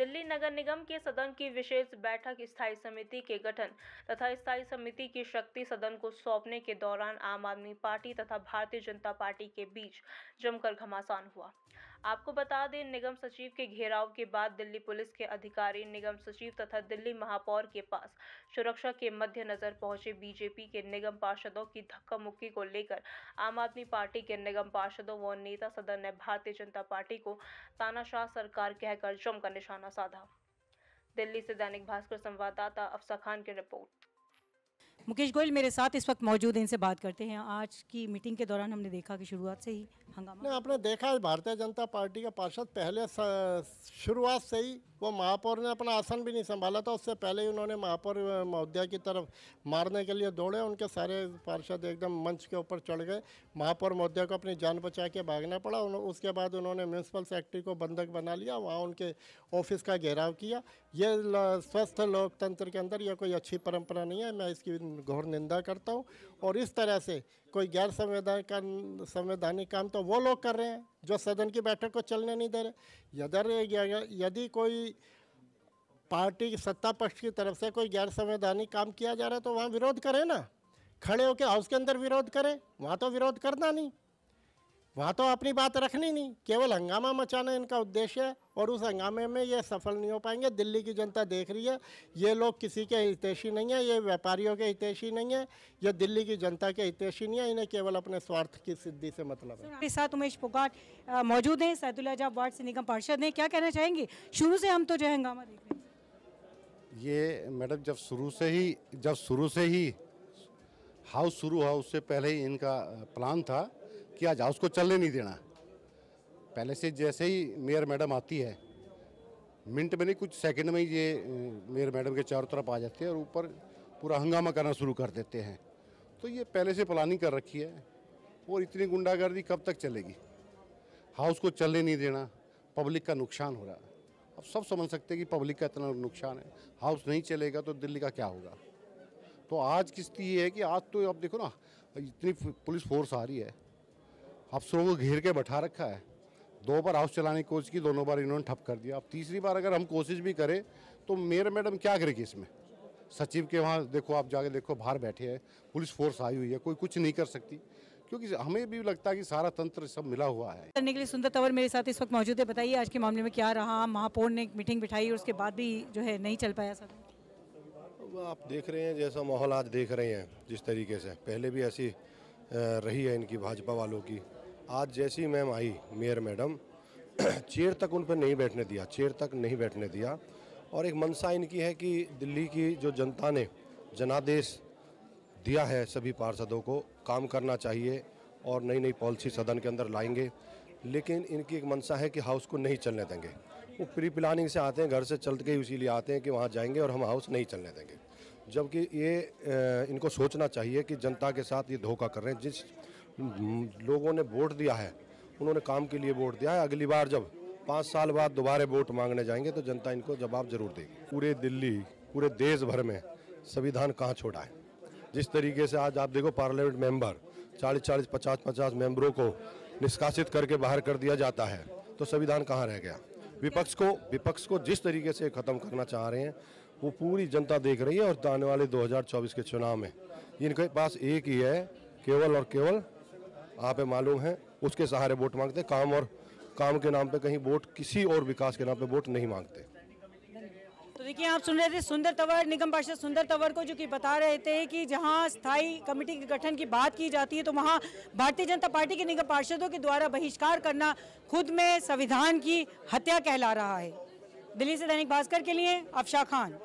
दिल्ली नगर निगम के सदन की विशेष बैठक स्थायी समिति के गठन तथा स्थायी समिति की शक्ति सदन को सौंपने के दौरान आम आदमी पार्टी तथा भारतीय जनता पार्टी के बीच जमकर घमासान हुआ। आपको बता दें, निगम सचिव के घेराव के बाद दिल्ली पुलिस के अधिकारी निगम सचिव तथा दिल्ली महापौर के पास सुरक्षा के मद्देनजर पहुंचे। बीजेपी के निगम पार्षदों की धक्का मुक्की को लेकर आम आदमी पार्टी के निगम पार्षदों व नेता सदन ने भारतीय जनता पार्टी को तानाशाह सरकार कहकर जमकर निशाना साधा। दिल्ली से दैनिक भास्कर संवाददाता अफसा खान की रिपोर्ट। मुकेश गोयल मेरे साथ इस वक्त मौजूद हैं, इनसे बात करते हैं। आज की मीटिंग के दौरान हमने देखा कि शुरुआत से ही हंगामा। नहीं, आपने देखा भारतीय जनता पार्टी का पार्षद पहले शुरुआत से ही वो महापौर ने अपना आसन भी नहीं संभाला था, उससे पहले ही उन्होंने महापौर महोदया की तरफ मारने के लिए दौड़े। उनके सारे पार्षद एकदम मंच के ऊपर चढ़ गए। महापौर महोदया को अपनी जान बचा के भागना पड़ा। उसके बाद उन्होंने म्यूनसिपल सेक्रेटरी को बंधक बना लिया, वहाँ उनके ऑफिस का घेराव किया। ये स्वस्थ लोकतंत्र के अंदर यह कोई अच्छी परंपरा नहीं है, मैं इसकी घोर निंदा करता हूँ। और इस तरह से कोई गैर संवैधानिक काम तो वो लोग कर रहे हैं जो सदन की बैठक को चलने नहीं दे रहे। यदि कोई पार्टी की सत्ता पक्ष की तरफ से कोई गैर संवैधानिक काम किया जा रहा है तो वहाँ विरोध करें ना, खड़े होकर हाउस के अंदर विरोध करें। वहाँ तो विरोध करना नहीं, वहाँ तो अपनी बात रखनी नहीं, केवल हंगामा मचाना इनका उद्देश्य है। और उस हंगामे में ये सफल नहीं हो पाएंगे। दिल्ली की जनता देख रही है, ये लोग किसी के हितैषी नहीं है, ये व्यापारियों के हितैषी नहीं है, ये दिल्ली की जनता के हितैषी नहीं है। इन्हें केवल अपने स्वार्थ की सिद्धि से मतलब है। मेरे साथ उमेश पोगाट मौजूद हैं, सैदुल्लाजाब वार्ड से निगम पार्षद हैं। क्या कहना चाहेंगे? शुरू से हम तो जो है हंगामा देख रहे हैं। ये मैडम जब शुरू से ही हाउस शुरू हुआ उससे पहले ही इनका प्लान था कि आज हाउस को चलने नहीं देना। पहले से जैसे ही मेयर मैडम आती है, मिनट में नहीं कुछ सेकंड में ही ये मेयर मैडम के चारों तरफ आ जाते हैं और ऊपर पूरा हंगामा करना शुरू कर देते हैं। तो ये पहले से प्लानिंग कर रखी है। और इतनी गुंडागर्दी कब तक चलेगी? हाउस को चलने नहीं देना, पब्लिक का नुकसान हो रहा है। अब सब समझ सकते हैं कि पब्लिक का इतना नुकसान है। हाउस नहीं चलेगा तो दिल्ली का क्या होगा? तो आज की स्थिति ये है कि आज तो अब देखो ना, इतनी पुलिस फोर्स आ रही है, अफसरों को घेर के बैठा रखा है। 2 बार हाउस चलाने की कोशिश की, दोनों बार इन्होंने ठप कर दिया। अब तीसरी बार अगर हम कोशिश भी करें तो मेयर मैडम क्या करेगी इसमें? सचिव के वहाँ देखो, आप जाके देखो, बाहर बैठे हैं, पुलिस फोर्स आई हुई है, कोई कुछ नहीं कर सकती। क्योंकि हमें भी लगता है कि सारा तंत्र सब मिला हुआ है। करने के लिए सुंदर तंवर मेरे साथ इस वक्त मौजूद है। बताइए आज के मामले में क्या रहा? महापौर ने एक मीटिंग बिठाई और उसके बाद भी जो है नहीं चल पाया सदन। आप देख रहे हैं जैसा माहौल आज देख रहे हैं, जिस तरीके से पहले भी ऐसी रही है इनकी भाजपा वालों की। आज जैसी मैम आई मेयर मैडम, चेयर तक उन पर नहीं बैठने दिया, चेयर तक नहीं बैठने दिया। और एक मंशा इनकी है कि दिल्ली की जो जनता ने जनादेश दिया है सभी पार्षदों को, काम करना चाहिए और नई नई पॉलिसी सदन के अंदर लाएंगे। लेकिन इनकी एक मंशा है कि हाउस को नहीं चलने देंगे। वो प्री प्लानिंग से आते हैं, घर से चल के इसीलिए आते हैं कि वहाँ जाएंगे और हम हाउस नहीं चलने देंगे। जबकि ये इनको सोचना चाहिए कि जनता के साथ ये धोखा कर रहे हैं। जिस लोगों ने वोट दिया है उन्होंने काम के लिए वोट दिया है। अगली बार जब 5 साल बाद दोबारा वोट मांगने जाएंगे तो जनता इनको जवाब जरूर देगी। पूरे दिल्ली, पूरे देश भर में संविधान कहाँ छोड़ा है? जिस तरीके से आज आप देखो, पार्लियामेंट मेंबर 40-40, 50-50 मेंबरों को निष्कासित करके बाहर कर दिया जाता है, तो संविधान कहाँ रह गया? विपक्ष को जिस तरीके से खत्म करना चाह रहे हैं वो पूरी जनता देख रही है। और आने वाले 2024 के चुनाव में इनके पास एक ही है, केवल और केवल, आप मालूम है, उसके सहारे वोट मांगते हैं। काम के नाम पे कहीं वोट, किसी और विकास के नाम पे वोट नहीं मांगते। तो देखिए, आप सुन रहे थे सुंदर तंवर, निगम पार्षद सुंदर तंवर को, जो कि बता रहे थे कि जहां स्थायी कमेटी के गठन की बात की जाती है तो वहां भारतीय जनता पार्टी के निगम पार्षदों के द्वारा बहिष्कार करना खुद में संविधान की हत्या कहला रहा है। दिल्ली से दैनिक भास्कर के लिए अफसा खान।